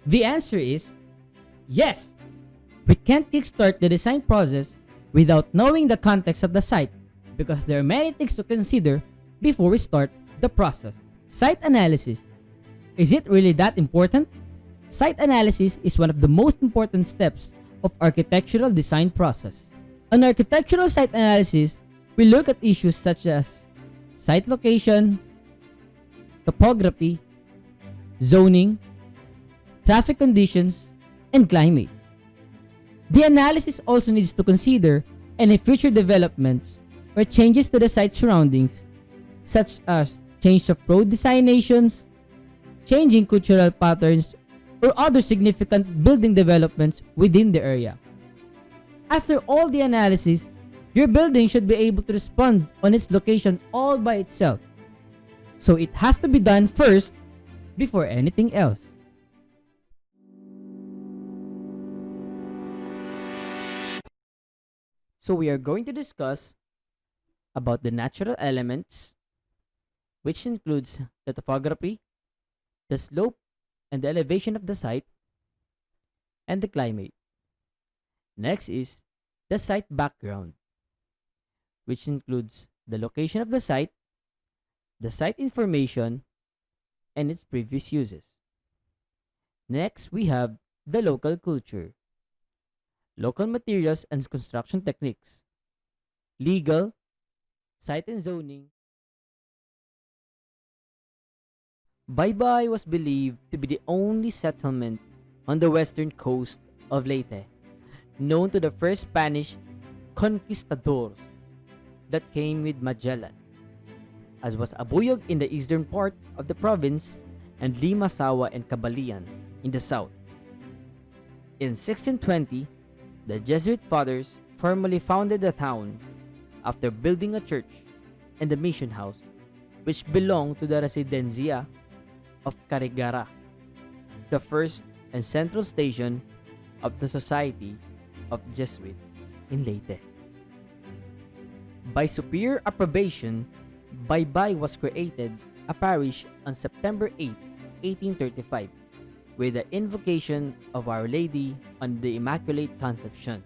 The answer is yes. We can't kickstart the design process without knowing the context of the site because there are many things to consider before we start the process. Site analysis. Is it really that important? Site analysis is one of the most important steps of architectural design process. On architectural site analysis, we look at issues such as site location, topography, zoning, traffic conditions, and climate. The analysis also needs to consider any future developments or changes to the site surroundings, such as change of road designations, changing cultural patterns, or other significant building developments within the area. After all the analysis, your building should be able to respond on its location all by itself. So it has to be done first before anything else. So we are going to discuss about the natural elements, which includes the topography, the slope and the elevation of the site, and the climate. Next is the site background, which includes the location of the site information, and its previous uses. Next, we have the local culture, local materials and construction techniques, legal, site and zoning. Baybay was believed to be the only settlement on the western coast of Leyte, known to the first Spanish conquistadors that came with Magellan, as was Abuyog in the eastern part of the province and Limasawa and Cabalian in the south. In 1620, the Jesuit fathers formally founded the town after building a church and a mission house, which belonged to the Residencia of Carigara, the first and central station of the Society of Jesuits in Leyte. By superior approbation, Baybay was created a parish on September 8, 1835, with the invocation of Our Lady on the Immaculate Conception.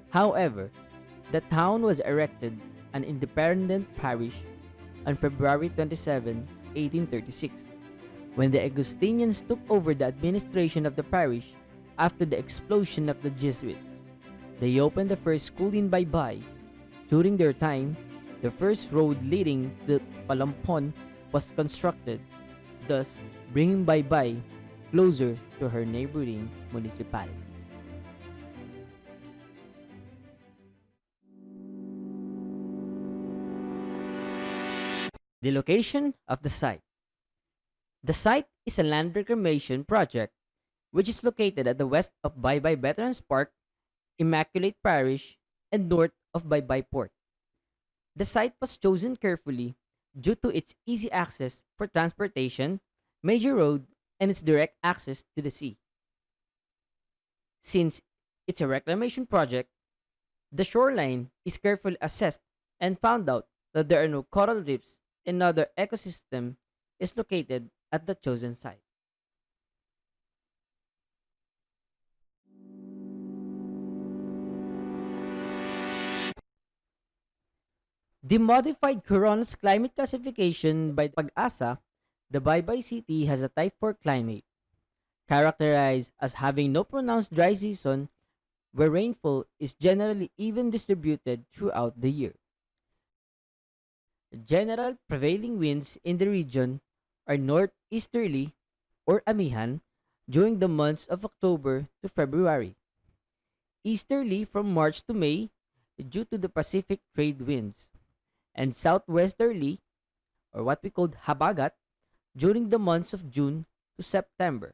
However, the town was erected an independent parish on February 27, 1836, when the Augustinians took over the administration of the parish after the expulsion of the Jesuits. They opened the first school in Baybay. During their time, the first road leading to Palampon was constructed, thus bringing Baybay closer to her neighboring municipalities. The location of the site. The site is a land reclamation project which is located at the west of Baybay Veterans Park, Immaculate Parish, and north of Baybay Port. The site was chosen carefully due to its easy access for transportation, major road, and its direct access to the sea. Since it's a reclamation project, the shoreline is carefully assessed and found out that there are no coral reefs and other ecosystem is located at the chosen site. The modified Corona's climate classification by Pag-asa, the Baybay City has a type 4 climate, characterized as having no pronounced dry season where rainfall is generally even distributed throughout the year. General prevailing winds in the region are northeasterly or amihan during the months of October to February, easterly from March to May due to the Pacific trade winds, and southwesterly or what we call habagat during the months of June to September.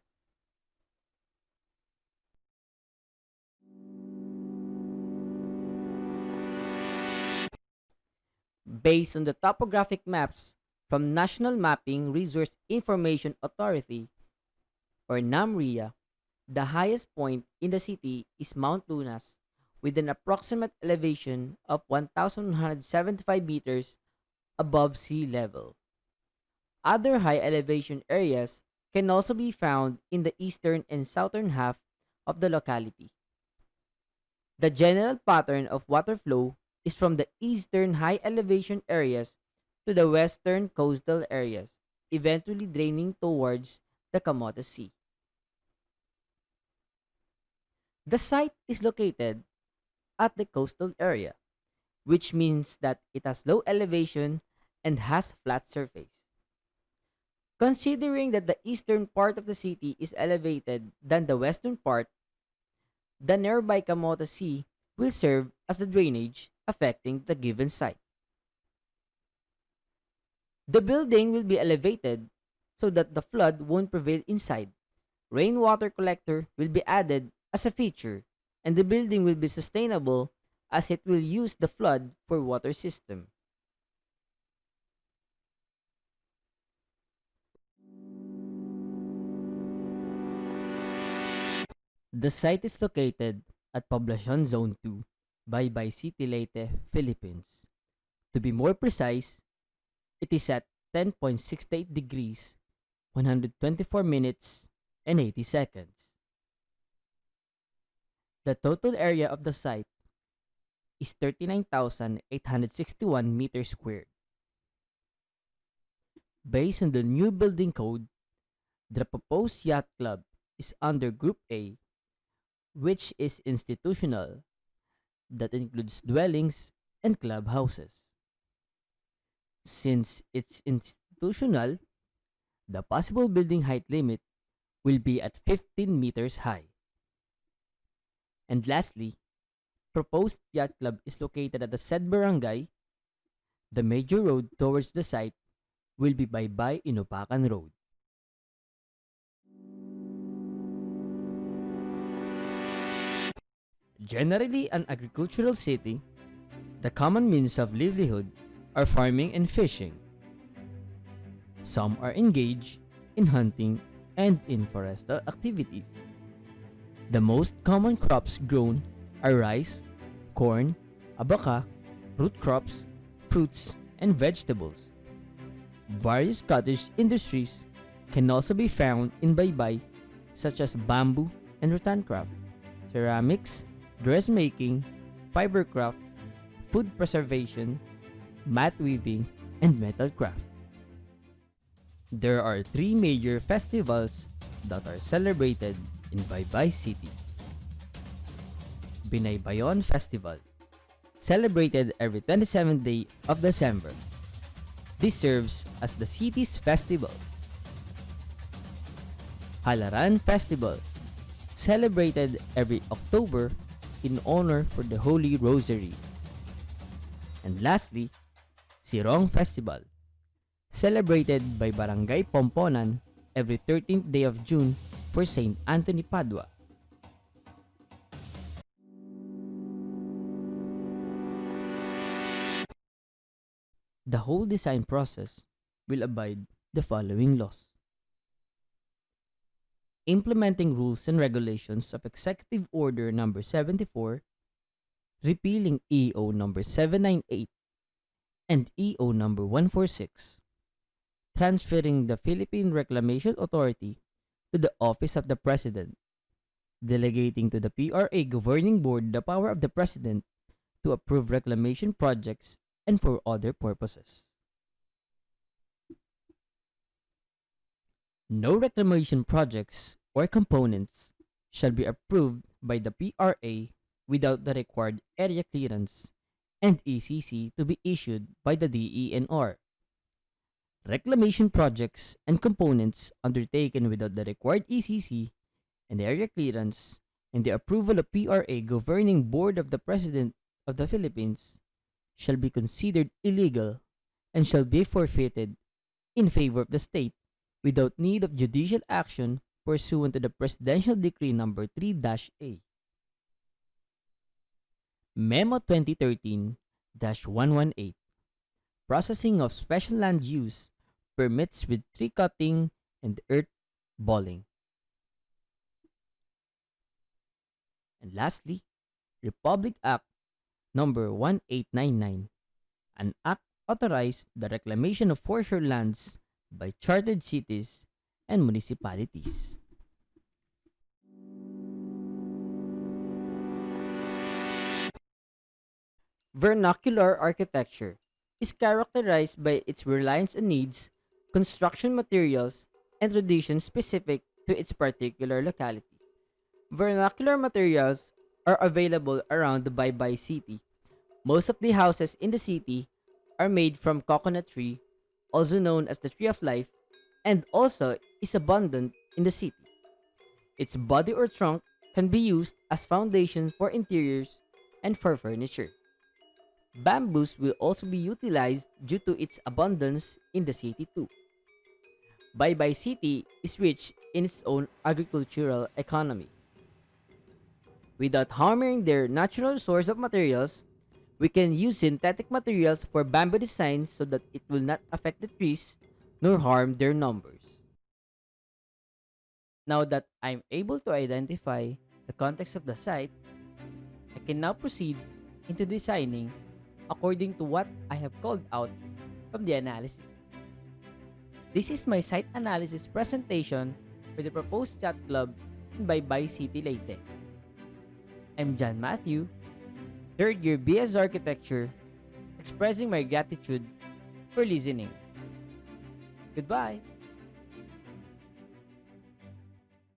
Based on the topographic maps from National Mapping Resource Information Authority or NAMRIA, the highest point in the city is Mount Lunas with an approximate elevation of 1,175 meters above sea level. Other high elevation areas can also be found in the eastern and southern half of the locality. The general pattern of water flow is from the eastern high elevation areas to the western coastal areas, eventually draining towards the Camotes Sea. The site is located at the coastal area, which means that it has low elevation and has flat surface. Considering that the eastern part of the city is elevated than the western part, the nearby Camotes Sea will serve as the drainage affecting the given site. The building will be elevated so that the flood won't prevail inside. Rainwater collector will be added as a feature, and the building will be sustainable as it will use the flood for water system. The site is located at Poblacion Zone 2, Baybay City, Leyte, Philippines. To be more precise, it is at 10.68 degrees, 124 minutes, and 80 seconds. The total area of the site is 39,861 meters squared. Based on the new building code, the proposed yacht club is under Group A, which is institutional, that includes dwellings and clubhouses. Since it's institutional, the possible building height limit will be at 15 meters high. And lastly, proposed yacht club is located at the said barangay. The major road towards the site will be Baybay Inupakan Road. Generally an agricultural city, the common means of livelihood are farming and fishing. Some are engaged in hunting and in forestal activities. The most common crops grown are rice, corn, abaca, root crops, fruits, and vegetables. Various cottage industries can also be found in Baybay, such as bamboo and rattan craft, ceramics, dressmaking, fibercraft, food preservation, mat weaving, and metal craft. There are three major festivals that are celebrated in Baybay City. Binaybayon Festival, celebrated every 27th day of December. This serves as the city's festival. Halaran Festival, celebrated every October in honor for the Holy Rosary. And lastly, Sirong Festival, celebrated by Barangay Pomponan every 13th day of June for Saint Anthony Padua. The whole design process will abide the following laws. Implementing rules and regulations of Executive Order Number 74, repealing EO Number 798 and EO Number 146, transferring the Philippine Reclamation Authority to the Office of the President, delegating to the PRA Governing Board the power of the President to approve reclamation projects and for other purposes. No reclamation projects or components shall be approved by the PRA without the required area clearance and ECC to be issued by the DENR. Reclamation projects and components undertaken without the required ECC and area clearance and the approval of PRA Governing Board of the President of the Philippines shall be considered illegal and shall be forfeited in favor of the state without need of judicial action pursuant to the Presidential Decree Number 3-A. Memo 2013-118, Processing of Special Land Use Permits with Tree Cutting and Earth Balling. And lastly, Republic Act Number 1899, an act authorized the reclamation of foreshore lands by chartered cities and municipalities. Vernacular architecture is characterized by its reliance on needs, construction materials, and traditions specific to its particular locality. Vernacular materials are available around the Baybay City. Most of the houses in the city are made from coconut tree, also known as the tree of life, and also is abundant in the city. Its body or trunk can be used as foundation for interiors and for furniture. Bamboos will also be utilized due to its abundance in the city too. Baybay City is rich in its own agricultural economy. Without harming their natural source of materials, we can use synthetic materials for bamboo designs so that it will not affect the trees nor harm their numbers. Now that I'm able to identify the context of the site, I can now proceed into designing according to what I have called out from the analysis. This is my site analysis presentation for the proposed yacht club in Baybay City, Leyte. I'm John Matthew, third year BS Architecture, expressing my gratitude for listening. Goodbye.